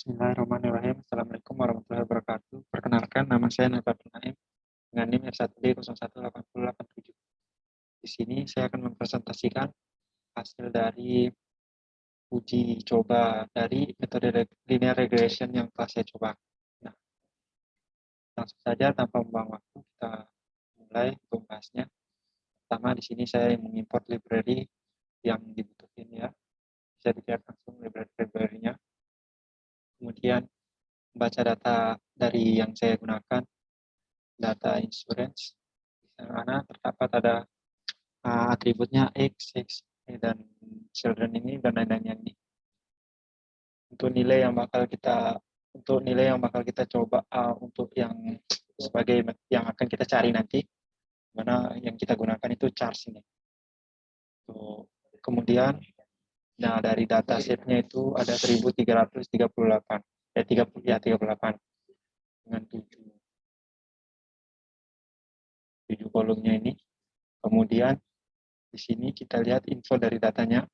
Bismillahirrahmanirrahim. Assalamualaikum warahmatullahi wabarakatuh. Perkenalkan, nama saya Nabatul Naim dengan NIM R1D018087. Di sini saya akan mempresentasikan hasil dari uji coba dari metode linear regression yang telah saya coba. Nah, langsung saja tanpa membuang waktu kita mulai untuk membahasnya. Pertama, di sini saya mengimport library yang dibutuhkan ya. Bisa dilihat langsung library-nya. Kemudian membaca data dari yang saya gunakan, data insurance, di mana terdapat ada atributnya X, dan children ini dan lain-lainnya ini. Untuk nilai yang bakal kita coba untuk yang sebagai yang akan kita cari nanti, mana yang kita gunakan itu charge ini. Kemudian, nah dari data setnya itu ada 1338, 38 dengan 7 kolomnya ini. Kemudian di sini kita lihat info dari datanya,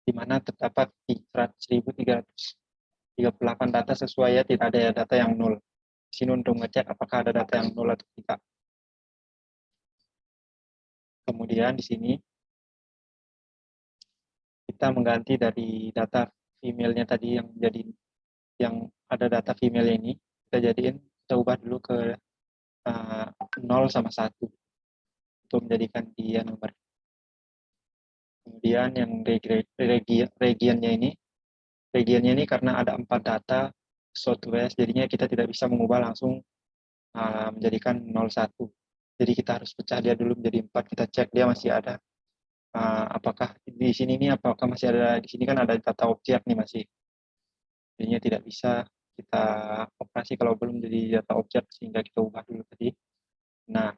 di mana terdapat 1338 data sesuai ya, tidak ada data yang nol. Di sini untuk ngecek apakah ada data yang nol atau tidak. Kemudian di sini kita mengganti dari data female-nya tadi yang ada data female ini, kita ubah dulu ke 0 sama 1 untuk menjadikan dia nomor. Kemudian yang regionnya ini karena ada 4 data Southwest, jadinya kita tidak bisa mengubah langsung menjadikan 01. Jadi kita harus pecah dia dulu menjadi 4, kita cek dia masih ada. Apakah di sini nih, apakah masih ada, di sini kan ada data objek nih masih. Jadinya tidak bisa kita operasi kalau belum jadi data objek, sehingga kita ubah dulu tadi. Nah,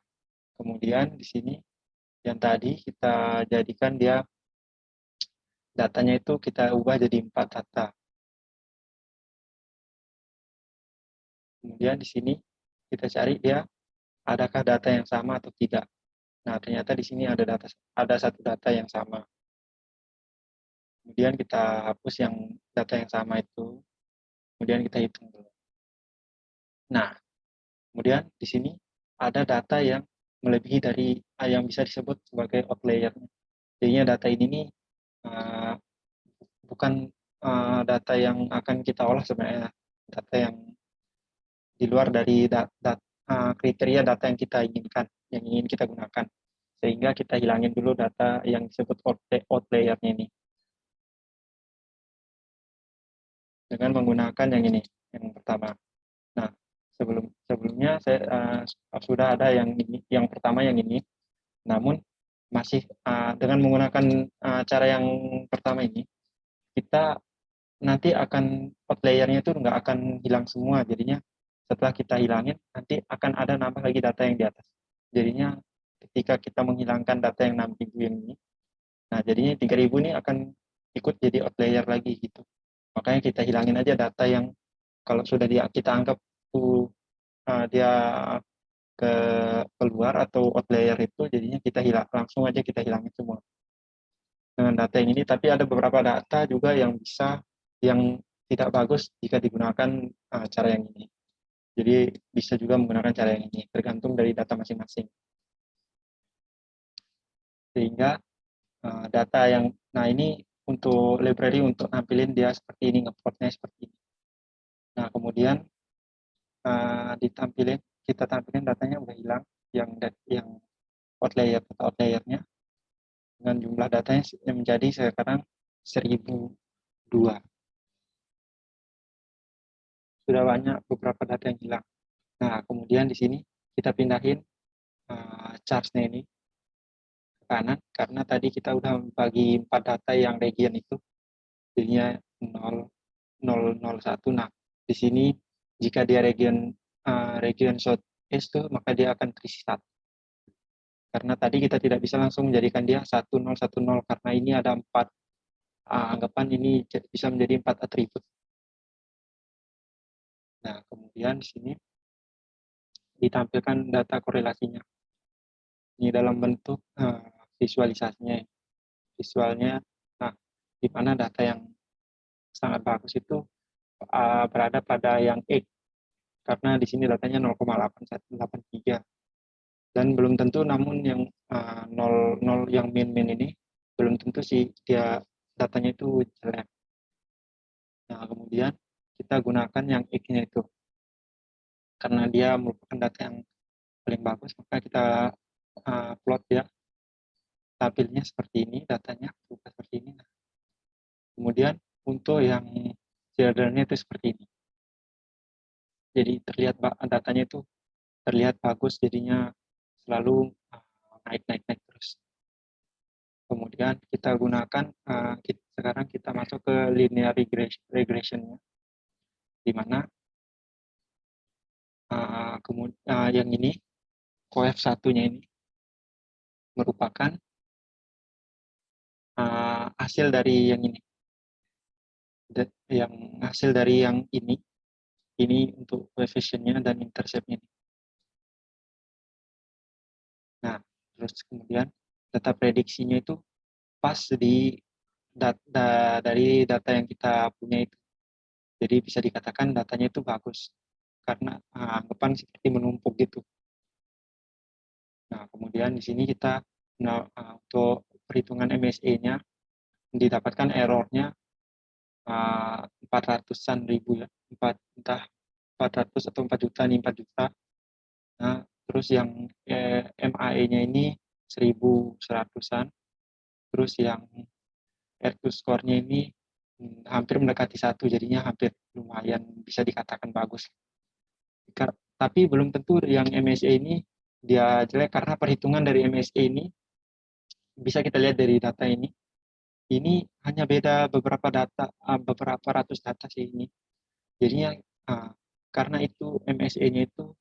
kemudian di sini yang tadi kita jadikan dia datanya itu kita ubah jadi 4 data. Kemudian di sini kita cari dia adakah data yang sama atau tidak. Nah, ternyata di sini ada satu data yang sama. Kemudian kita hapus yang data yang sama itu. Kemudian kita hitung dulu. Nah, kemudian di sini ada data yang melebihi dari yang bisa disebut sebagai outlier. Jadinya data ini nih bukan data yang akan kita olah sebenarnya, data yang di luar dari kriteria data yang kita inginkan, yang ingin kita gunakan. Sehingga kita hilangin dulu data yang disebut outlier-nya ini. Dengan menggunakan yang ini, yang pertama. Nah, sebelumnya saya sudah ada yang pertama yang ini, namun masih dengan menggunakan cara yang pertama ini, kita nanti akan outlier-nya itu nggak akan hilang semua. Jadinya setelah kita hilangin, nanti akan ada nambah lagi data yang di atas. Jadinya ketika kita menghilangkan data yang 6.000 yang ini, nah jadinya 3.000 ini akan ikut jadi outlier lagi gitu. Makanya kita hilangin aja data yang kalau sudah kita anggap tuh dia keluar atau outlier itu, jadinya kita langsung aja kita hilangin semua dengan data yang ini. Tapi ada beberapa data juga yang tidak bagus jika digunakan cara yang ini. Jadi bisa juga menggunakan cara yang ini, tergantung dari data masing-masing. Sehingga data yang, nah ini untuk library untuk nampilin dia seperti ini, ngeplotnya seperti ini. Nah kemudian kita tampilin datanya udah hilang, yang outlayernya dengan jumlah datanya yang menjadi sekarang 1002. Sudah banyak beberapa data yang hilang. Nah kemudian di sini kita pindahin charge-nya ini ke kanan, karena tadi kita udah bagi 4 data yang region itu, jadinya 0, 0, 0, 1. Nah di sini jika dia region Southeast tuh, maka dia akan terisi 1. Karena tadi kita tidak bisa langsung menjadikan dia 1010, karena ini ada 4 anggapan, ini bisa menjadi 4 atribut. Nah, kemudian di sini ditampilkan data korelasinya. Ini dalam bentuk visualisasinya. Visualnya, nah, di mana data yang sangat bagus itu berada pada yang X, karena di sini datanya 0,8183 dan belum tentu, namun yang 0 yang min ini belum tentu sih dia datanya itu jelek. Nah, kemudian kita gunakan yang X-nya itu. Karena dia merupakan data yang paling bagus, maka kita plot ya tabelnya seperti ini, datanya berubah seperti ini. Nah, kemudian untuk yang shadernya itu seperti ini. Jadi terlihat datanya itu terlihat bagus, jadinya selalu naik terus. Kemudian kita gunakan, sekarang kita masuk ke linear regression-nya, di mana yang ini, coef satunya ini merupakan hasil dari yang ini, hasil dari yang ini untuk coefficient-nya dan intercept-nya. Nah, terus kemudian data prediksinya itu pas dari data yang kita punya itu. Jadi bisa dikatakan datanya itu bagus, karena anggapan seperti menumpuk gitu. Nah, kemudian di sini kita untuk perhitungan MSE-nya didapatkan errornya 400-an ribu ya, entah 400 atau 4 juta, ini 4 juta. Nah, terus yang MAE-nya ini 1100-an, terus yang R2 score-nya ini hampir mendekati 1, jadinya hampir lumayan bisa dikatakan bagus. Tapi belum tentu yang MSE ini dia jelek, karena perhitungan dari MSE ini bisa kita lihat dari data ini. Ini hanya beda beberapa ratus data sih ini. Jadinya karena itu MSE-nya itu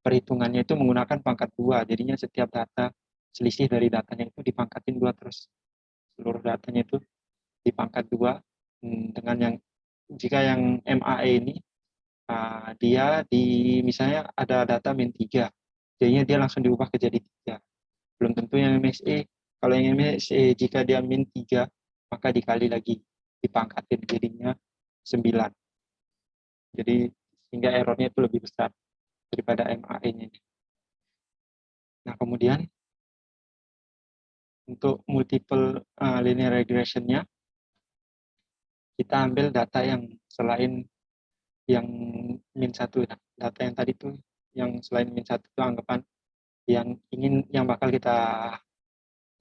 perhitungannya itu menggunakan pangkat 2, jadinya setiap data selisih dari datanya itu dipangkatin 2 terus. Seluruh datanya itu dipangkat 2 dengan yang jika yang MAE ini dia misalnya ada data min 3, jadinya dia langsung diubah ke jadi 3. Belum tentu yang MSE, kalau yang MSE jika dia min 3, maka dikali lagi, dipangkatin jadinya 9. Jadi sehingga errornya itu lebih besar daripada MAE-nya. Nah, kemudian untuk multiple linear regression-nya, kita ambil data yang selain yang min 1. Nah, data yang tadi tuh yang selain min 1 itu anggapan yang bakal kita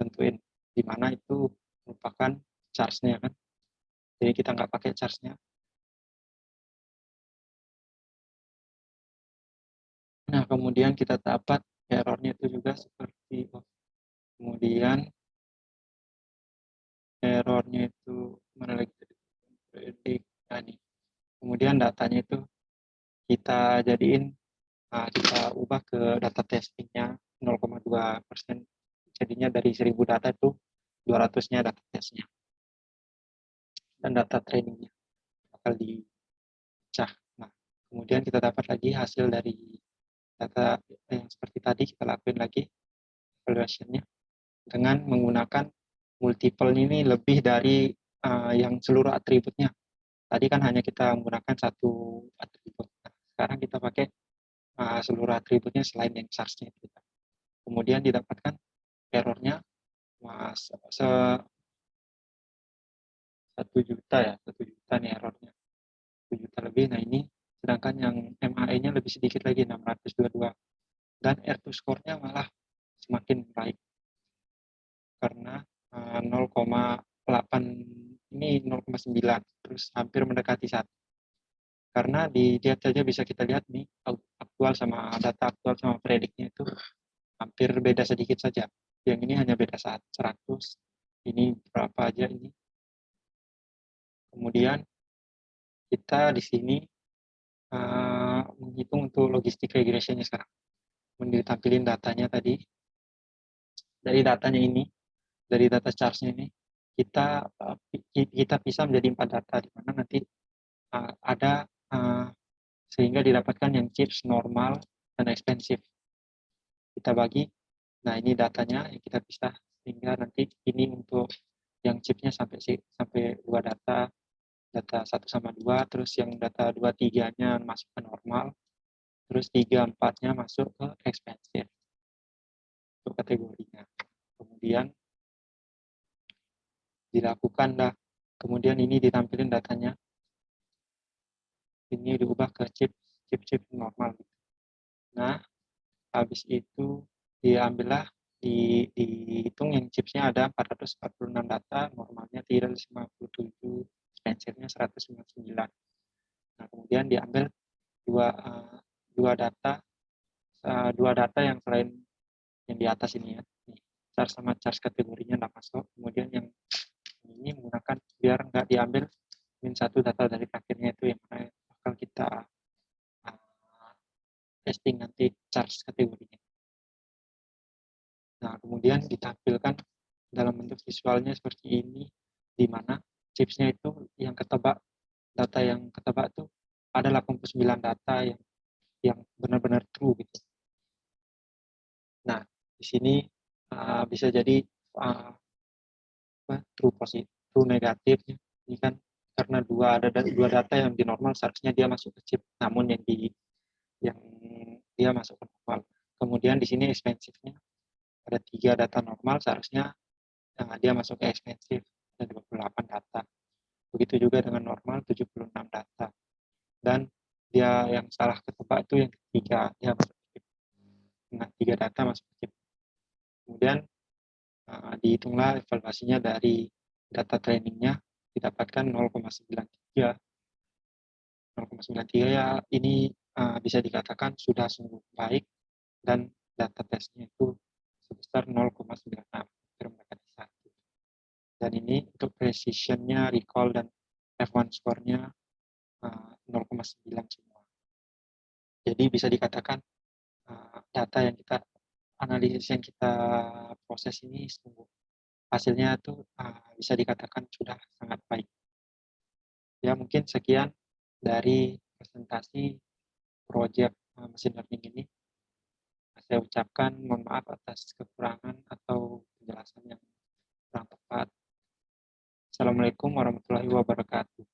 tentuin, di mana itu merupakan charge-nya kan. Jadi kita nggak pakai charge-nya. Nah, kemudian kita dapat errornya itu juga seperti kemudian errornya itu mana lagi predik. Nah, nih. Kemudian datanya itu kita jadiin, kita ubah ke data testingnya 0,2%. Jadinya dari 1000 data itu 200-nya data testnya. Dan data trainingnya bakal dicah. Nah, kemudian kita dapat lagi hasil dari data yang seperti tadi, kita lakuin lagi evaluation-nya dengan menggunakan multiple ini lebih dari yang seluruh atributnya. Tadi kan hanya kita menggunakan satu atribut. Nah, sekarang kita pakai seluruh atributnya selain yang charge-nya. Kemudian didapatkan errornya 1 juta ya, 1 juta nih errornya. 1 juta lebih. Nah, ini sedangkan yang MAE-nya lebih sedikit lagi, 622. Dan R2 score-nya malah semakin baik. Karena 0,8 ini 0,9, terus hampir mendekati 1. Karena dilihat saja bisa kita lihat nih, data aktual sama prediknya itu hampir beda sedikit saja. Yang ini hanya beda 100, ini berapa aja ini. Kemudian kita di sini menghitung untuk logistik regressionnya sekarang. Ditampilin datanya tadi. Dari datanya ini, dari data charge-nya ini, kita bisa menjadi 4 data, di mana nanti ada sehingga didapatkan yang chips normal dan ekspensif. Kita bagi, nah ini datanya yang kita bisa, sehingga nanti ini untuk yang chipnya sampai 2 data data 1 sama 2, terus yang data 2, 3-nya masuk ke normal, terus 3, 4-nya masuk ke expensive untuk kategorinya. Kemudian dilakukan kemudian ini ditampilkan datanya, ini diubah ke chip normal. Nah, habis itu diambillah, dihitung yang chipsnya ada 446 data, normalnya 357, expensive-nya 199. Nah, kemudian diambil dua data yang selain yang di atas ini ya. Nih, charge sama charge kategorinya nggak masuk. Kemudian yang ini menggunakan biar nggak diambil -1 data dari akhirnya itu yang mana bakal kita testing nanti charge kategorinya. Nah, kemudian ditampilkan dalam bentuk visualnya seperti ini, di mana chipsnya itu yang ketebak, data yang ketebak itu ada 89 data yang benar-benar true gitu. Nah, di sini bisa jadi true positif, true negatif. Ini kan karena ada dua data yang di normal, seharusnya dia masuk ke chip, namun yang dia masuk ke normal. Kemudian di sini expensive-nya ada 3 data normal, seharusnya dia masuk ke expensive, ada 28 data. Begitu juga dengan normal, 76 data. Dan dia yang salah ketebak itu yang ketiga, dia masuk ke chip. Nah, 3 data masuk ke chip. Kemudian dihitunglah evaluasinya dari data trainingnya, didapatkan 0,93. 0,93 ya, ini bisa dikatakan sudah sungguh baik, dan data tesnya itu sebesar 0,96, mendekati 1. Dan ini untuk precision-nya, recall, dan F1 score-nya 0,9 semua. Jadi bisa dikatakan data yang kita analisis, yang kita proses ini sungguh hasilnya tuh bisa dikatakan sudah sangat baik. Ya, mungkin sekian dari presentasi proyek machine learning ini. Saya ucapkan mohon maaf atas kekurangan atau penjelasan yang kurang tepat. Assalamualaikum warahmatullahi wabarakatuh.